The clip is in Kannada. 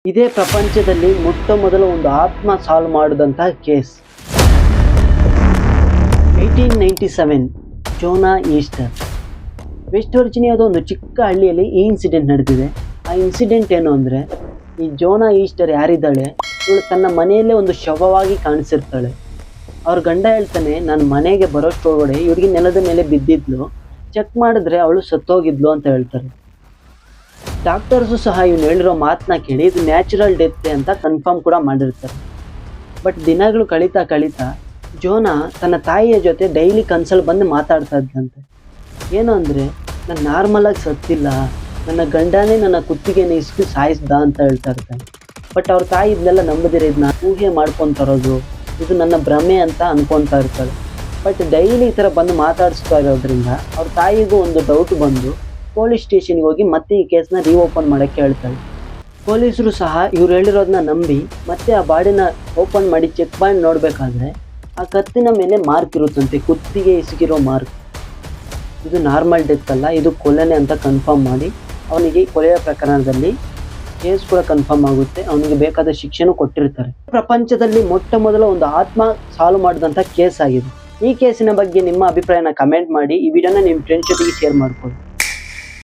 ಇದೇ ಪ್ರಪಂಚದಲ್ಲಿ ಮೊಟ್ಟ ಮೊದಲ ಒಂದು ಆತ್ಮ ಸಾಲ್ವ್ ಮಾಡಿದಂತಹ ಕೇಸ್ 1897 ಜೋನಾ ಈಸ್ಟರ್. ವೆಸ್ಟ್ ವರ್ಜಿನಿಯಾದ ಒಂದು ಚಿಕ್ಕ ಹಳ್ಳಿಯಲ್ಲಿ ಈ ಇನ್ಸಿಡೆಂಟ್ ನಡೆದಿದೆ. ಆ ಇನ್ಸಿಡೆಂಟ್ ಏನು ಅಂದರೆ, ಈ ಜೋನಾ ಈಸ್ಟರ್ ಯಾರಿದ್ದಾಳೆ, ಇವಳು ತನ್ನ ಮನೆಯಲ್ಲೇ ಒಂದು ಶವವಾಗಿ ಕಾಣಿಸಿರ್ತಾಳೆ. ಅವ್ರ ಗಂಡ ಹೇಳ್ತಾನೆ, ನಾನು ಮನೆಗೆ ಬರೋಷ್ಟೊಳಗಡೆ ಇವರಿಗೆ ನೆಲದ ಮೇಲೆ ಬಿದ್ದಿದ್ಲು, ಚೆಕ್ ಮಾಡಿದ್ರೆ ಅವಳು ಸತ್ತೋಗಿದ್ಲು ಅಂತ ಹೇಳ್ತಾರೆ. ಡಾಕ್ಟರ್ಸು ಸಹ ಇವನು ಹೇಳಿರೋ ಮಾತನ್ನ ಕೇಳಿ ಇದು ನ್ಯಾಚುರಲ್ ಡೆತ್ ಅಂತ ಕನ್ಫರ್ಮ್ ಕೂಡ ಮಾಡಿರ್ತಾರೆ. ಬಟ್ ದಿನಗಳು ಕಳೀತಾ ಜೋನಾ ತನ್ನ ತಾಯಿಯ ಜೊತೆ ಡೈಲಿ ಕನ್ಸಲ್ಲಿ ಬಂದು ಮಾತಾಡ್ತಾ ಇದ್ದಂತೆ. ಏನು ಅಂದರೆ, ನಾನು ನಾರ್ಮಲಾಗಿ ಸತ್ತಿಲ್ಲ, ನನ್ನ ಗಂಡನೇ ನನ್ನ ಕುತ್ತಿಗೆನ ಇಸ್ಕು ಸಾಯಿಸ್ದ ಅಂತ ಹೇಳ್ತಾ ಇರ್ತಾನೆ. ಬಟ್ ಅವ್ರ ತಾಯಿ ಇದನ್ನೆಲ್ಲ ನಂಬದಿರ, ಇದನ್ನ ಊಹೆ ಮಾಡ್ಕೊತಾರೋದು, ಇದು ನನ್ನ ಭ್ರಮೆ ಅಂತ ಅನ್ಕೊತಾ ಇರ್ತಾಳೆ. ಬಟ್ ಡೈಲಿ ಈ ಥರ ಬಂದು ಮಾತಾಡಿಸ್ತಾ ಇರೋದ್ರಿಂದ ಅವ್ರ ತಾಯಿಗೂ ಒಂದು ಡೌಟ್ ಬಂದು ಪೊಲೀಸ್ ಸ್ಟೇಷನ್ಗೆ ಹೋಗಿ ಮತ್ತೆ ಈ ಕೇಸ್ನ ರೀಓಪನ್ ಮಾಡೋಕ್ಕೆ ಹೇಳ್ತಾಳೆ. ಪೊಲೀಸರು ಸಹ ಇವ್ರು ಹೇಳಿರೋದನ್ನ ನಂಬಿ ಮತ್ತೆ ಆ ಬಾಡಿನ ಓಪನ್ ಮಾಡಿ ಚೆಕ್ ಮಾಡಿ ನೋಡಬೇಕಾದ್ರೆ ಆ ಕತ್ತಿನ ಮೇಲೆ ಮಾರ್ಕ್ ಇರುತ್ತಂತೆ, ಕುತ್ತಿಗೆ ಇಸುಕಿರೋ ಮಾರ್ಕ್. ಇದು ನಾರ್ಮಲ್ ಡೆತ್ ಅಲ್ಲ, ಇದು ಕೊಲೆನೆ ಅಂತ ಕನ್ಫರ್ಮ್ ಮಾಡಿ ಅವನಿಗೆ ಕೊಲೆಯ ಪ್ರಕರಣದಲ್ಲಿ ಕೇಸ್ ಕೂಡ ಕನ್ಫರ್ಮ್ ಆಗುತ್ತೆ, ಅವನಿಗೆ ಬೇಕಾದ ಶಿಕ್ಷೆನೂ ಕೊಟ್ಟಿರ್ತಾರೆ. ಪ್ರಪಂಚದಲ್ಲಿ ಮೊಟ್ಟ ಮೊದಲ ಒಂದು ಆತ್ಮ ಸಾಲ್ವ್ ಮಾಡಿದಂಥ ಕೇಸ್ ಆಗಿದೆ. ಈ ಕೇಸಿನ ಬಗ್ಗೆ ನಿಮ್ಮ ಅಭಿಪ್ರಾಯನ ಕಮೆಂಟ್ ಮಾಡಿ, ಈ ವಿಡಿಯೋನ ನಿಮ್ಮ ಫ್ರೆಂಡ್ಸ್ ಜೊತೆಗೆ ಶೇರ್ ಮಾಡ್ಕೊಳ್ಳಿ.